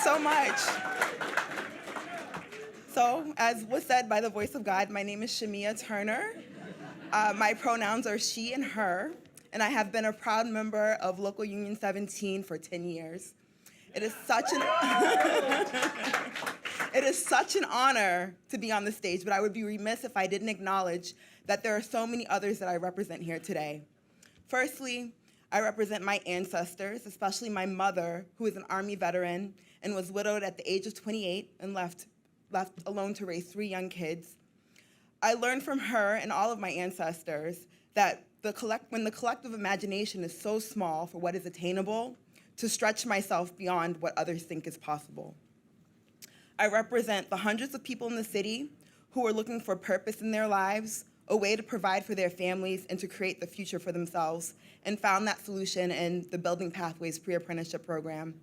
so much. So, as was said by the voice of God, my name is Shamia Turner. My pronouns are she and her, and I have been a proud member of Local Union 17 for 10 years. It is such an it is such an honor to be on the stage, but I would be remiss if I didn't acknowledge that there are so many others that I represent here today. Firstly, I represent my ancestors, especially my mother, who is an Army veteran and was widowed at the age of 28 and left alone to raise 3 young kids. I learned from her and all of my ancestors that when the collective imagination is so small for what is attainable, to stretch myself beyond what others think is possible. I represent the hundreds of people in the city who are looking for purpose in their lives, a way to provide for their families and to create the future for themselves, and found that solution in the Building Pathways pre-apprenticeship program.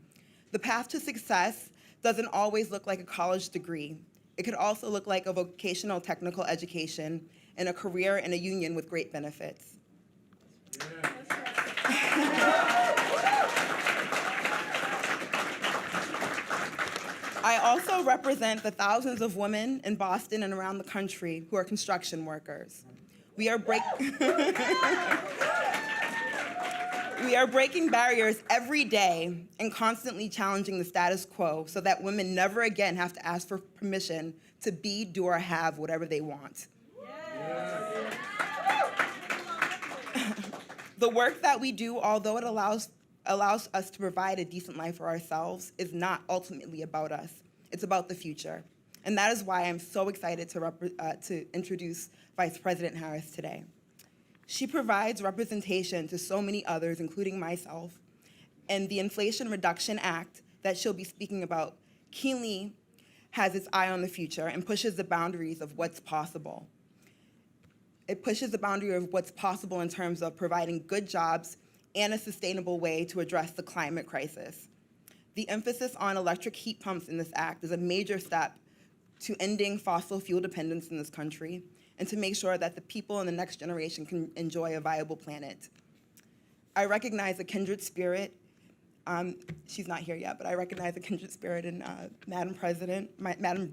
The path to success doesn't always look like a college degree. It could also look like a vocational technical education and a career in a union with great benefits. Yeah. I also represent the thousands of women in Boston and around the country who are construction workers. We are breaking barriers every day and constantly challenging the status quo so that women never again have to ask for permission to be, do, or have whatever they want. Yes. The work that we do, although it allows us to provide a decent life for ourselves, is not ultimately about us. It's about the future. And that is why I'm so excited to introduce Vice President Harris today. She provides representation to so many others, including myself, and the Inflation Reduction Act that she'll be speaking about keenly has its eye on the future and pushes the boundaries of what's possible. It pushes the boundary of what's possible in terms of providing good jobs and a sustainable way to address the climate crisis. The emphasis on electric heat pumps in this act is a major step to ending fossil fuel dependence in this country and to make sure that the people in the next generation can enjoy a viable planet. I recognize a kindred spirit. She's not here yet, but I recognize a kindred spirit in Madam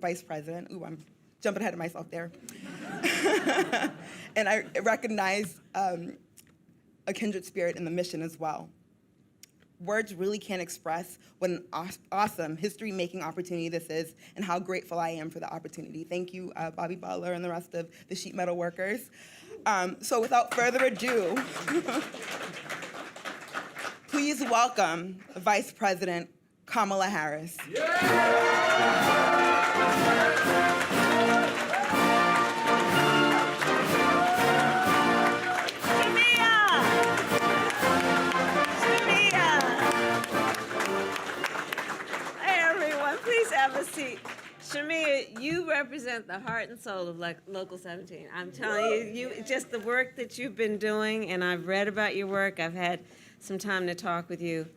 Vice President. Ooh, I'm jumping ahead of myself there. And I recognize a kindred spirit in the mission as well. Words really can't express what an awesome history-making opportunity this is and how grateful I am for the opportunity. Thank you, Bobby Butler and the rest of the sheet metal workers. So without further ado, please welcome Vice President Kamala Harris. Have a seat. Shamia, you represent the heart and soul of Local 17. I'm telling you, just the work that you've been doing, and I've read about your work. I've had some time to talk with you,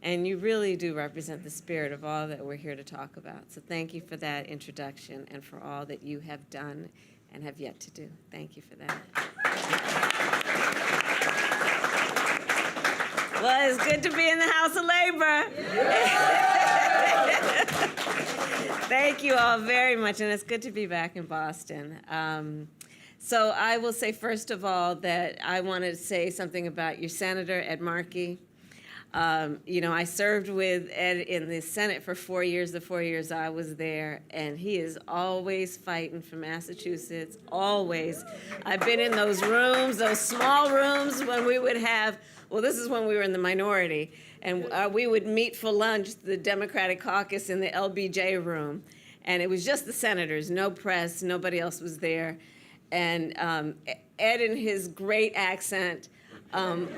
and you really do represent the spirit of all that we're here to talk about. So thank you for that introduction and for all that you have done and have yet to do. Thank you for that. Well, it's good to be in the House of Labor. Thank you all very much, and it's good to be back in Boston. So I will say, first of all, that I wanted to say something about your Senator, Ed Markey. I served with Ed in the Senate for 4 years, the 4 years I was there, and he is always fighting for Massachusetts, always. I've been in those rooms, those small rooms when we would have, well, this is when we were in the minority, and we would meet for lunch, the Democratic caucus in the LBJ room, and it was just the senators, no press, nobody else was there. And Ed, in his great accent, and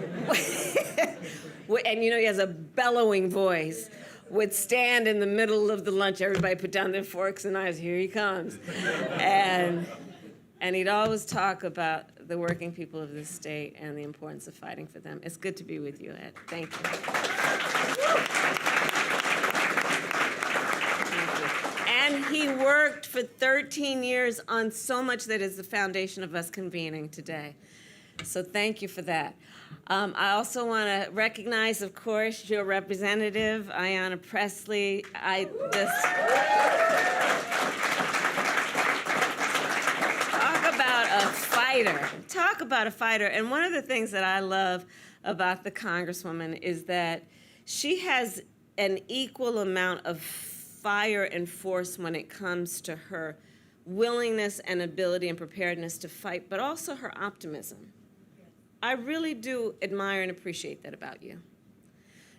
he has a bellowing voice, would stand in the middle of the lunch, everybody put down their forks and knives, here he comes. And he'd always talk about the working people of this state and the importance of fighting for them. It's good to be with you, Ed. Thank you. And he worked for 13 years on so much that is the foundation of us convening today. So thank you for that. I also want to recognize, of course, your representative, Ayanna Presley. Talk about a fighter. Talk about a fighter. And one of the things that I love about the Congresswoman is that she has an equal amount of fire and force when it comes to her willingness and ability and preparedness to fight, but also her optimism. I really do admire and appreciate that about you.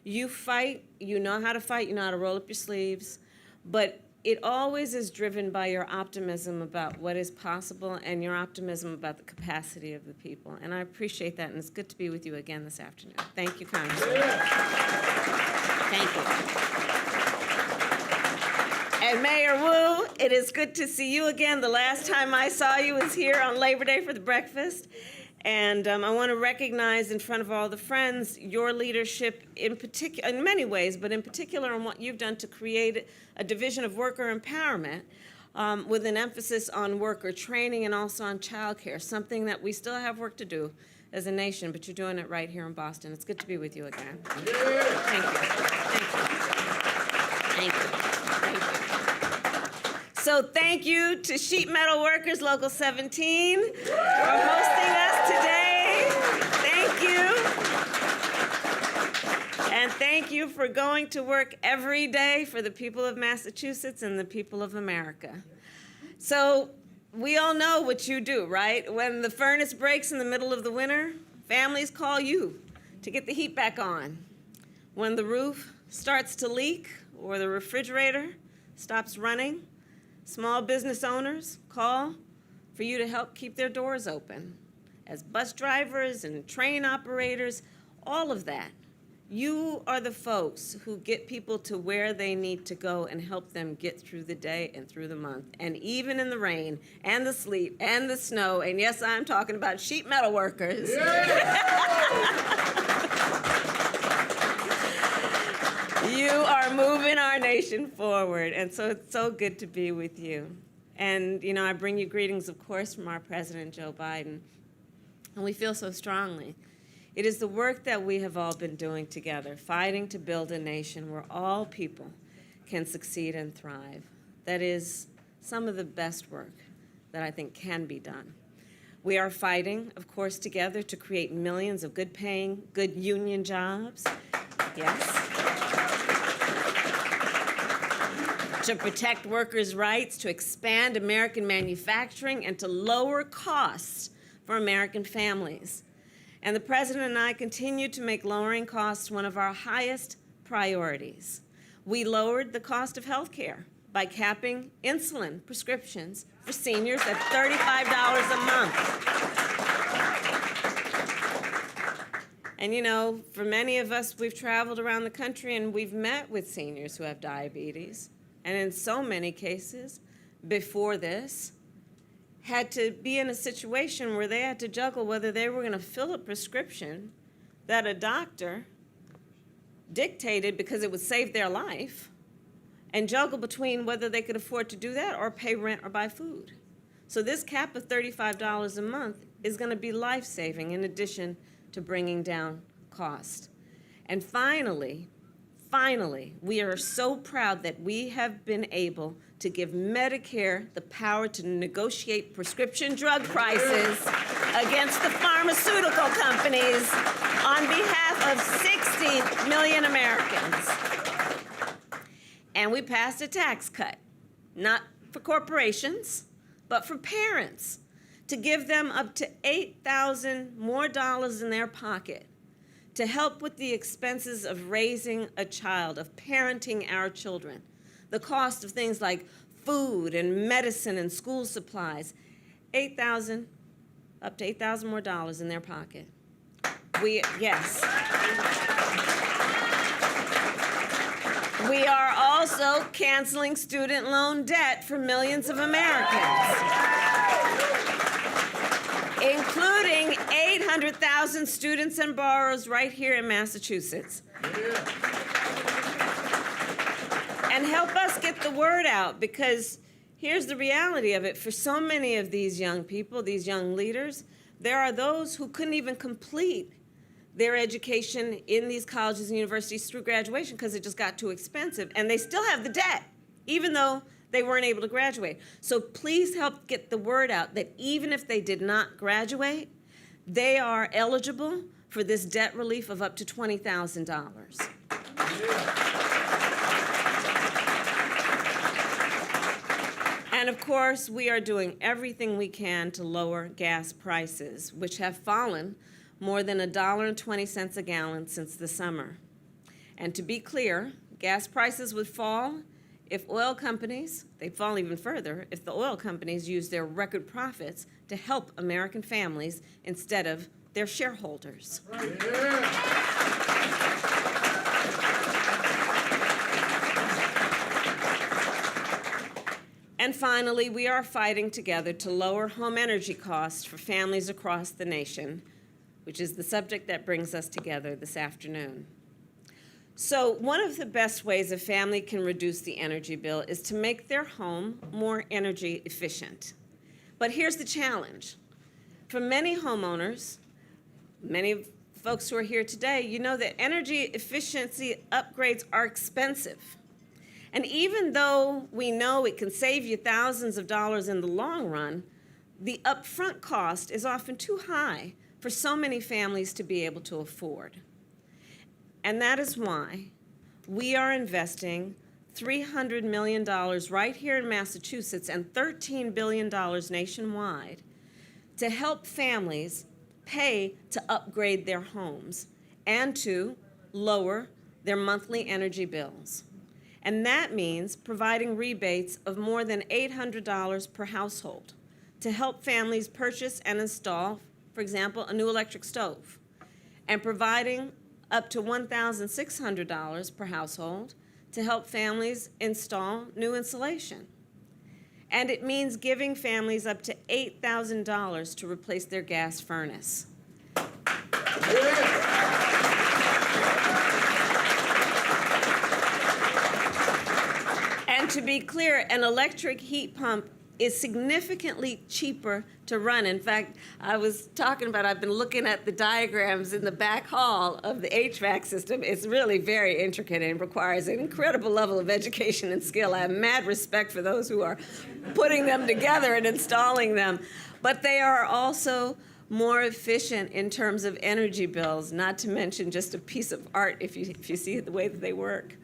You fight, you know how to fight, you know how to roll up your sleeves, but it always is driven by your optimism about what is possible and your optimism about the capacity of the people. And I appreciate that, and it's good to be with you again this afternoon. Thank you, Congressman. Thank you. And Mayor Wu, it is good to see you again. The last time I saw you was here on Labor Day for the breakfast. And I want to recognize in front of all the friends your leadership in particular, in many ways, but in particular on what you've done to create a division of worker empowerment with an emphasis on worker training and also on childcare, something that we still have work to do as a nation, but you're doing it right here in Boston. It's good to be with you again. Thank you. Thank you. Thank you. Thank you. So thank you to Sheet Metal Workers Local 17 for hosting us today. Thank you. And thank you for going to work every day for the people of Massachusetts and the people of America. So we all know what you do, right? When the furnace breaks in the middle of the winter, families call you to get the heat back on. When the roof starts to leak or the refrigerator stops running, small business owners call for you to help keep their doors open. As bus drivers and train operators, all of that, you are the folks who get people to where they need to go and help them get through the day and through the month. And even in the rain and the sleet and the snow, and yes, I'm talking about sheet metal workers. You are moving our nation forward, and so it's so good to be with you. And, you know, I bring you greetings, of course, from our President, Joe Biden, and we feel so strongly. It is the work that we have all been doing together, fighting to build a nation where all people can succeed and thrive. That is some of the best work that I think can be done. We are fighting, of course, together to create millions of good-paying, good union jobs. Yes. To protect workers' rights, to expand American manufacturing, and to lower costs for American families. And the President and I continue to make lowering costs one of our highest priorities. We lowered the cost of health care by capping insulin prescriptions for seniors at $35 a month. And you know, for many of us, we've traveled around the country and we've met with seniors who have diabetes. And in so many cases, before this, had to be in a situation where they had to juggle whether they were going to fill a prescription that a doctor dictated because it would save their life, and juggle between whether they could afford to do that or pay rent or buy food. So this cap of $35 a month is going to be life-saving in addition to bringing down cost. And finally, we are so proud that we have been able to give Medicare the power to negotiate prescription drug prices against the pharmaceutical companies on behalf of 60 million Americans. And we passed a tax cut, not for corporations, but for parents, to give them up to $8,000 more in their pocket to help with the expenses of raising a child, of parenting our children, the cost of things like food and medicine and school supplies, up to $8,000 more in their pocket. Yes. We are also canceling student loan debt for millions of Americans, including 800,000 students and borrowers right here in Massachusetts. And help us get the word out, because here's the reality of it. For so many of these young people, these young leaders, there are those who couldn't even complete their education in these colleges and universities through graduation because it just got too expensive, and they still have the debt, even though they weren't able to graduate. So please help get the word out that even if they did not graduate, they are eligible for this debt relief of up to $20,000. And of course, we are doing everything we can to lower gas prices, which have fallen more than $1.20 a gallon since the summer. And to be clear, gas prices would fall if oil companies, they'd fall even further if the oil companies use their record profits to help American families instead of their shareholders. And finally, we are fighting together to lower home energy costs for families across the nation, which is the subject that brings us together this afternoon. So one of the best ways a family can reduce the energy bill is to make their home more energy efficient. But here's the challenge. For many homeowners, many folks who are here today, you know that energy efficiency upgrades are expensive. And even though we know it can save you thousands of dollars in the long run, the upfront cost is often too high for so many families to be able to afford. And that is why we are investing $300 million right here in Massachusetts and $13 billion nationwide to help families pay to upgrade their homes and to lower their monthly energy bills. And that means providing rebates of more than $800 per household to help families purchase and install, for example, a new electric stove, and providing up to $1,600 per household to help families install new insulation. And it means giving families up to $8,000 to replace their gas furnace. And to be clear, an electric heat pump is significantly cheaper to run. In fact, I've been looking at the diagrams in the back hall of the HVAC system. It's really very intricate and requires an incredible level of education and skill. I have mad respect for those who are putting them together and installing them. But they are also more efficient in terms of energy bills, not to mention just a piece of art if you see the way that they work.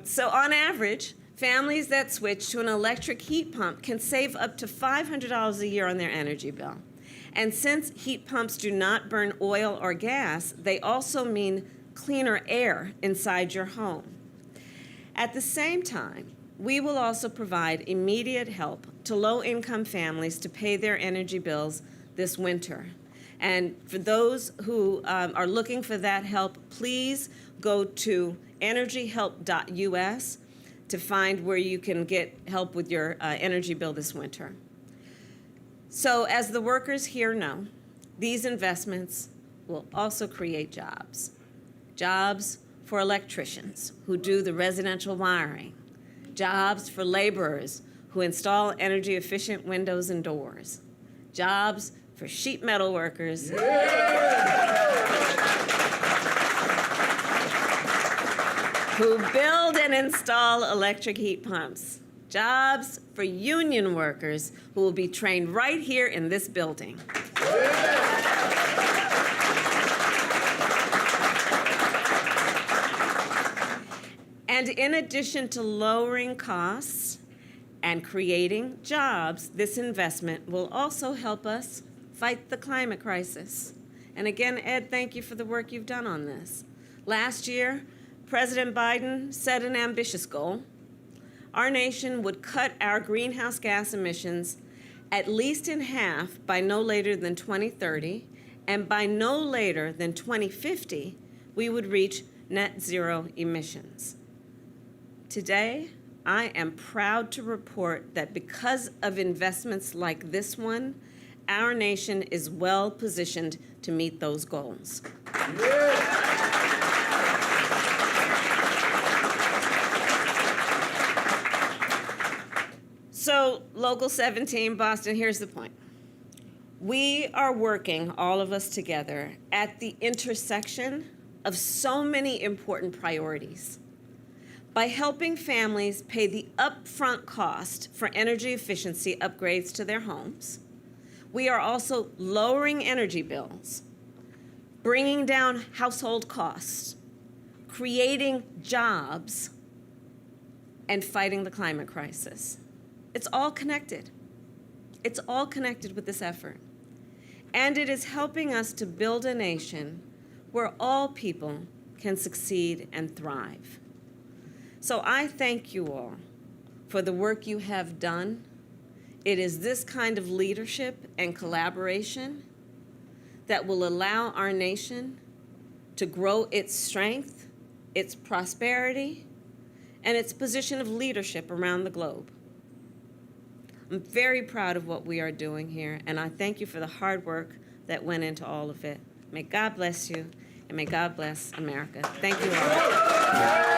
So on average, families that switch to an electric heat pump can save up to $500 a year on their energy bill. And since heat pumps do not burn oil or gas, they also mean cleaner air inside your home. At the same time, we will also provide immediate help to low-income families to pay their energy bills this winter. And for those who are looking for that help, please go to energyhelp.us to find where you can get help with your energy bill this winter. So as the workers here know, these investments will also create jobs. Jobs for electricians who do the residential wiring. Jobs for laborers who install energy-efficient windows and doors. Jobs for sheet metal workers. Who build and install electric heat pumps. Jobs for union workers who will be trained right here in this building. And in addition to lowering costs and creating jobs, this investment will also help us fight the climate crisis. And again, Ed, thank you for the work you've done on this. Last year, President Biden set an ambitious goal. Our nation would cut our greenhouse gas emissions at least in half by no later than 2030, and by no later than 2050, we would reach net zero emissions. Today, I am proud to report that because of investments like this one, our nation is well positioned to meet those goals. So, Local 17, Boston, here's the point. We are working, all of us together, at the intersection of so many important priorities. By helping families pay the upfront cost for energy efficiency upgrades to their homes, we are also lowering energy bills, bringing down household costs, creating jobs, and fighting the climate crisis. It's all connected. It's all connected with this effort. And it is helping us to build a nation where all people can succeed and thrive. So I thank you all for the work you have done. It is this kind of leadership and collaboration that will allow our nation to grow its strength, its prosperity, and its position of leadership around the globe. I'm very proud of what we are doing here, and I thank you for the hard work that went into all of it. May God bless you, and may God bless America. Thank you all.